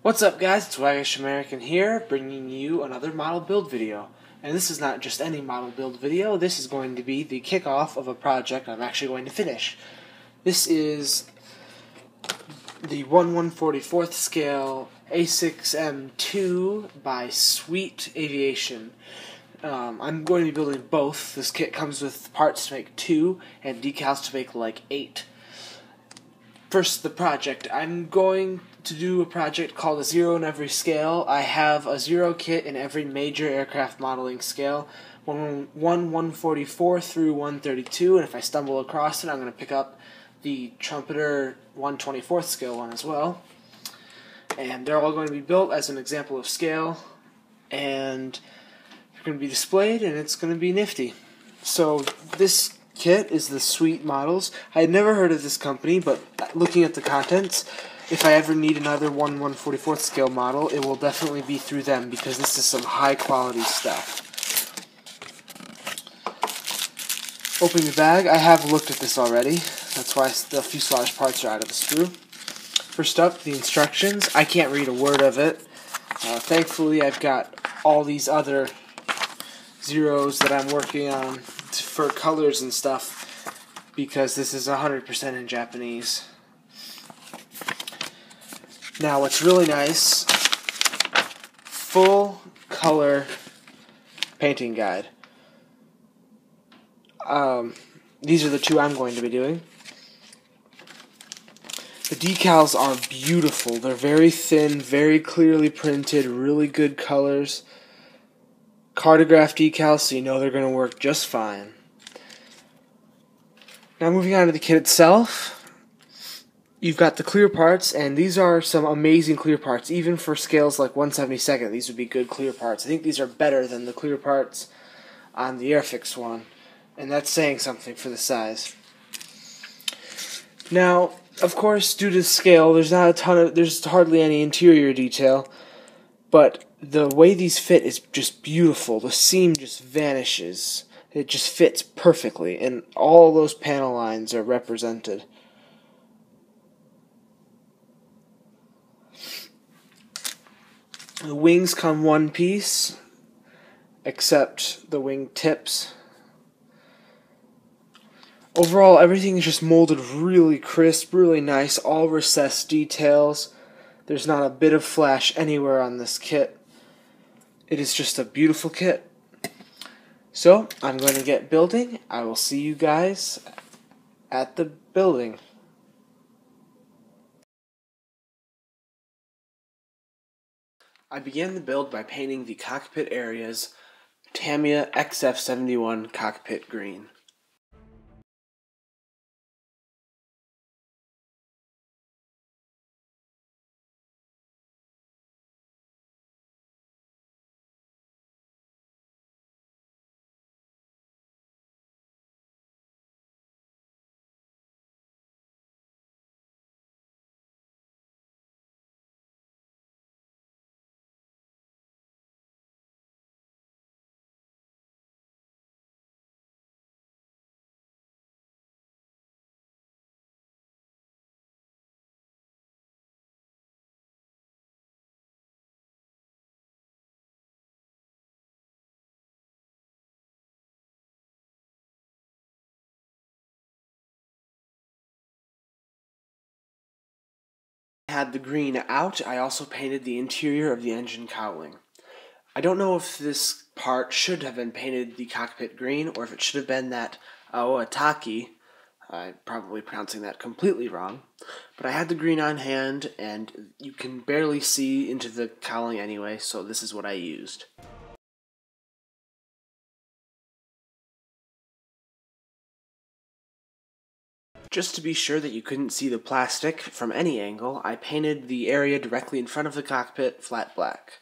What's up guys, it's Waggish American here, bringing you another model build video. And this is not just any model build video, this is going to be the kickoff of a project I'm actually going to finish. This is the 1/144th scale A6M2 by Sweet Aviation. I'm going to be building both. This kit comes with parts to make 2 and decals to make like 8. First, the project. I'm going to do a project called a 0 in every scale. I have a 0 kit in every major aircraft modeling scale, 1/144 through 132, and if I stumble across it, I'm going to pick up the Trumpeter 1/24th scale one as well. And they're all going to be built as an example of scale, and they're going to be displayed, and it's going to be nifty. So this kit is the Sweet Models. I had never heard of this company, but looking at the contents, if I ever need another 1/144th scale model, it will definitely be through them, because this is some high quality stuff. Opening the bag, I have looked at this already. That's why the fuselage parts are out of the sprue. First up, the instructions. I can't read a word of it. Thankfully, I've got all these other zeros that I'm working on for colors and stuff, because this is 100% in Japanese. Now, what's really nice, full color painting guide. These are the two I'm going to be doing. The decals are beautiful. They're very thin, very clearly printed, really good colors. Cartograph decals, so you know they're going to work just fine. Now moving on to the kit itself. You've got the clear parts, and these are some amazing clear parts. Even for scales like 1/72nd, these would be good clear parts. I think these are better than the clear parts on the Airfix one, and that's saying something for the size. Now, of course, due to scale, there's hardly any interior detail, but the way these fit is just beautiful. The seam just vanishes. It just fits perfectly, and all those panel lines are represented. The wings come one piece, except the wing tips. Overall, everything is just molded really crisp, really nice, all recessed details. There's not a bit of flash anywhere on this kit. It is just a beautiful kit. So, I'm going to get building. I will see you guys at the building. I began the build by painting the cockpit areas Tamiya XF71 cockpit green. Had the green out, I also painted the interior of the engine cowling. I don't know if this part should have been painted the cockpit green, or if it should have been that Aoataki. I'm probably pronouncing that completely wrong. But I had the green on hand, and you can barely see into the cowling anyway, so this is what I used. Just to be sure that you couldn't see the plastic from any angle, I painted the area directly in front of the cockpit flat black.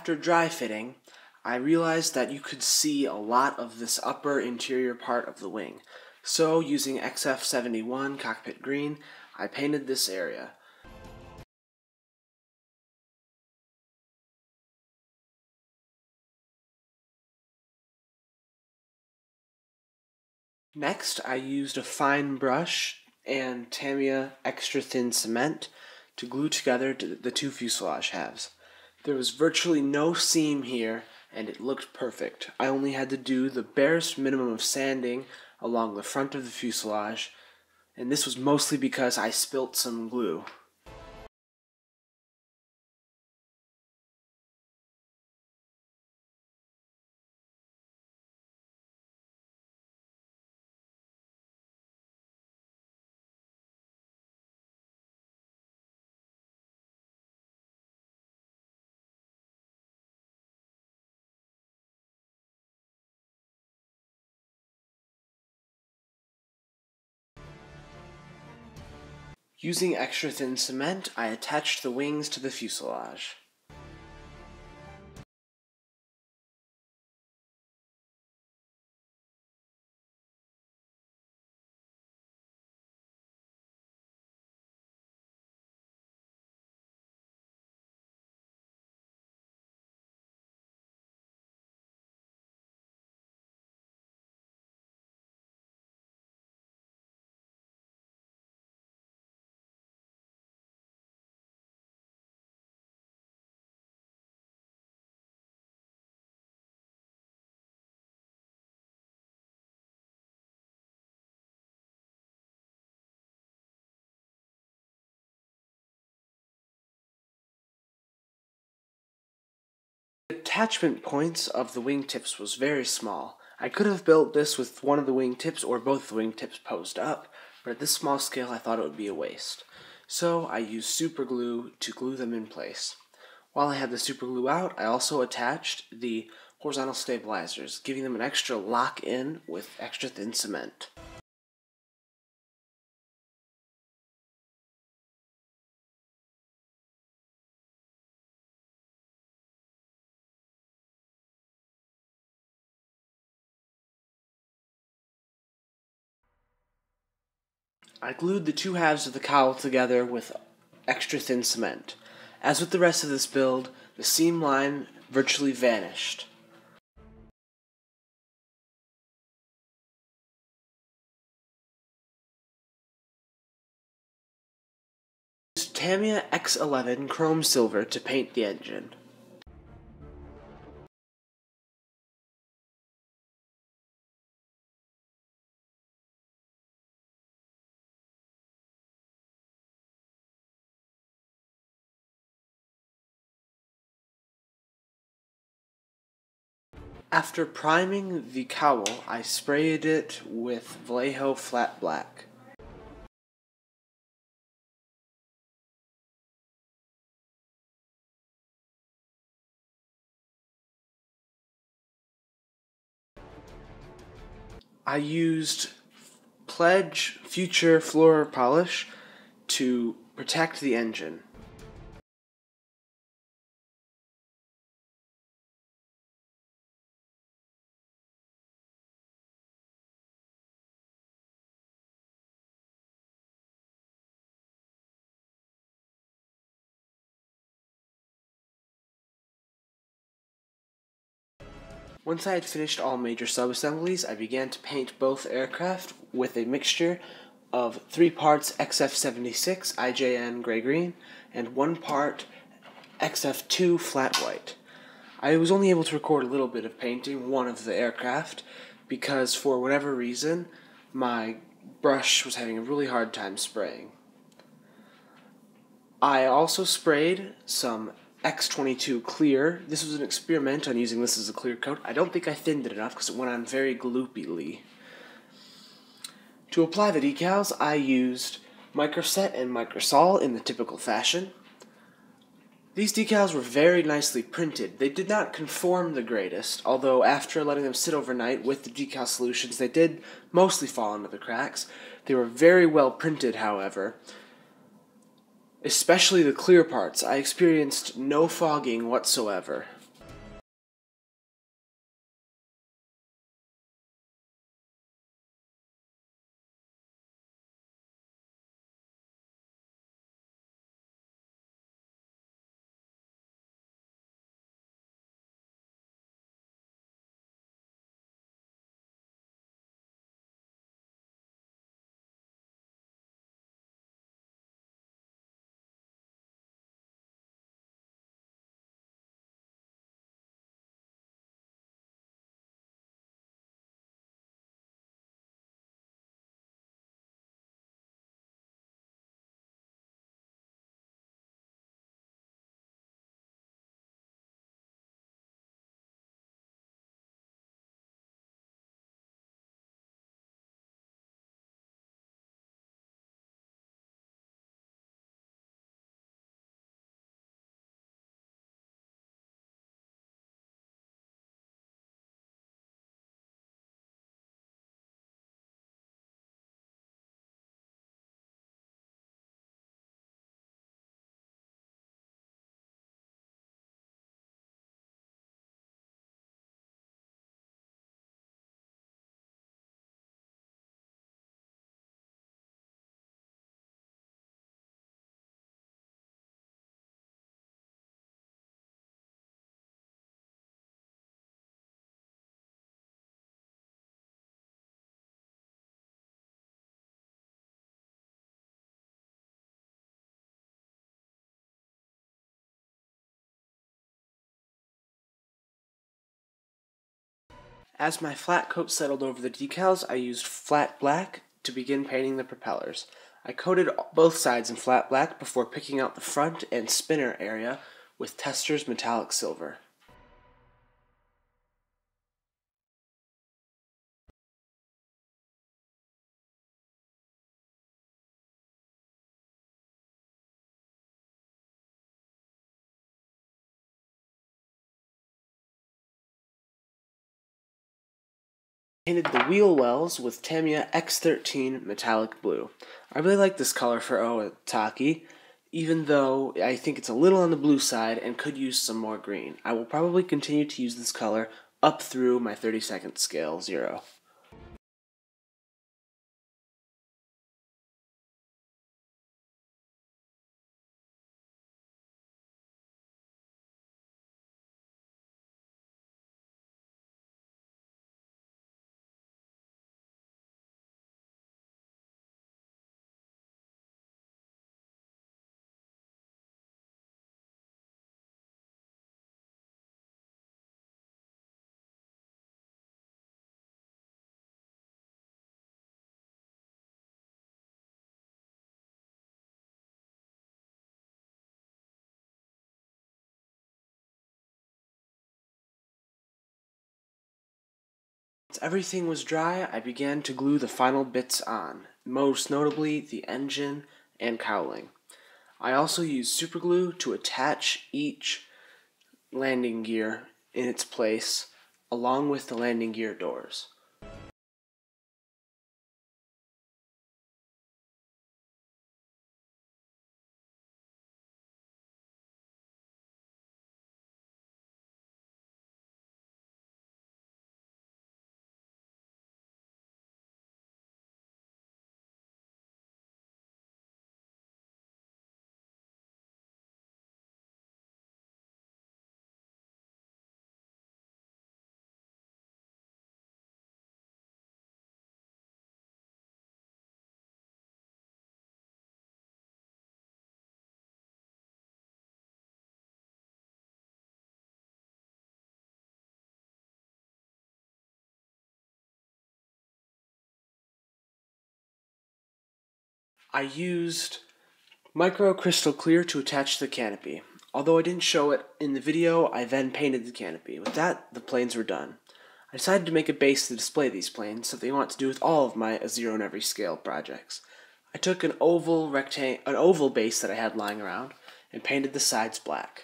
After dry fitting, I realized that you could see a lot of this upper interior part of the wing. So, using XF71 cockpit green, I painted this area. Next, I used a fine brush and Tamiya extra thin cement to glue together the two fuselage halves. There was virtually no seam here, and it looked perfect. I only had to do the barest minimum of sanding along the front of the fuselage, and this was mostly because I spilt some glue. Using extra thin cement, I attached the wings to the fuselage. The attachment points of the wingtips was very small. I could have built this with one of the wingtips or both the wingtips posed up, but at this small scale I thought it would be a waste. So I used super glue to glue them in place. While I had the super glue out, I also attached the horizontal stabilizers, giving them an extra lock in with extra thin cement. I glued the two halves of the cowl together with extra thin cement. As with the rest of this build, the seam line virtually vanished. I used Tamiya X11 chrome silver to paint the engine. After priming the cowl, I sprayed it with Vallejo Flat Black. I used Pledge Future Floor Polish to protect the engine. Once I had finished all major sub-assemblies, I began to paint both aircraft with a mixture of 3 parts XF76 IJN gray-green and 1 part XF2 flat white. I was only able to record a little bit of painting one of the aircraft because for whatever reason my brush was having a really hard time spraying. I also sprayed some X22 clear. This was an experiment on using this as a clear coat. I don't think I thinned it enough because it went on very gloopily. To apply the decals, I used microset and microsol in the typical fashion. These decals were very nicely printed. They did not conform the greatest, although after letting them sit overnight with the decal solutions, they did mostly fall into the cracks. They were very well printed, however. Especially the clear parts, I experienced no fogging whatsoever. As my flat coat settled over the decals, I used flat black to begin painting the propellers. I coated both sides in flat black before picking out the front and spinner area with Tester's metallic silver. Painted the wheel wells with Tamiya X13 metallic blue. I really like this color for Owataki, even though I think it's a little on the blue side and could use some more green. I will probably continue to use this color up through my 32nd scale 0. Once everything was dry, I began to glue the final bits on, most notably the engine and cowling. I also used superglue to attach each landing gear in its place, along with the landing gear doors. I used micro crystal clear to attach the canopy. Although I didn't show it in the video, I then painted the canopy. With that, the planes were done. I decided to make a base to display these planes, something I want to do with all of my 0 in every scale projects. I took an oval base that I had lying around and painted the sides black.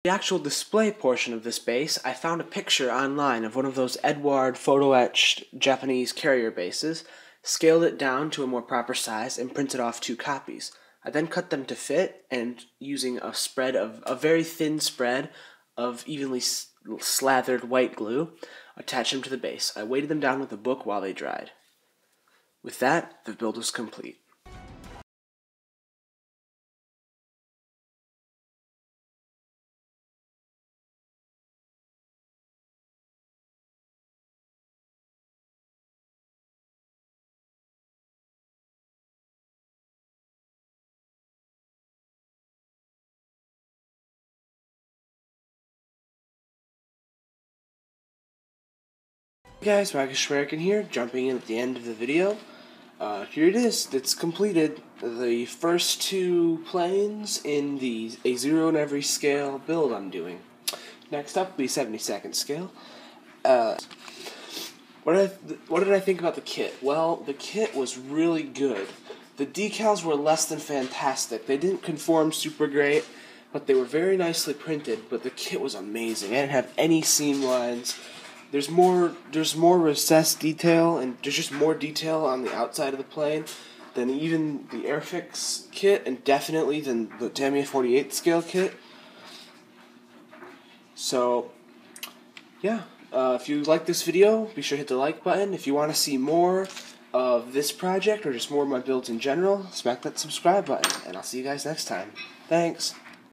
The actual display portion of this base, I found a picture online of one of those Edouard photo-etched Japanese carrier bases, scaled it down to a more proper size, and printed off 2 copies. I then cut them to fit, and using a very thin spread of evenly slathered white glue, attached them to the base. I weighted them down with a book while they dried. With that, the build was complete. Hey guys, American here, jumping in at the end of the video. Here it is, it's completed. The first 2 planes in the A 0 in every scale build I'm doing. Next up will be 72nd scale. What did I think about the kit? Well, the kit was really good. The decals were less than fantastic. They didn't conform super great, but they were very nicely printed, but the kit was amazing. I didn't have any seam lines. There's more recessed detail, and there's just more detail on the outside of the plane than even the Airfix kit, and definitely than the Tamiya 48 scale kit. So, yeah, if you like this video, be sure to hit the like button. If you want to see more of this project, or just more of my builds in general, smack that subscribe button, and I'll see you guys next time. Thanks!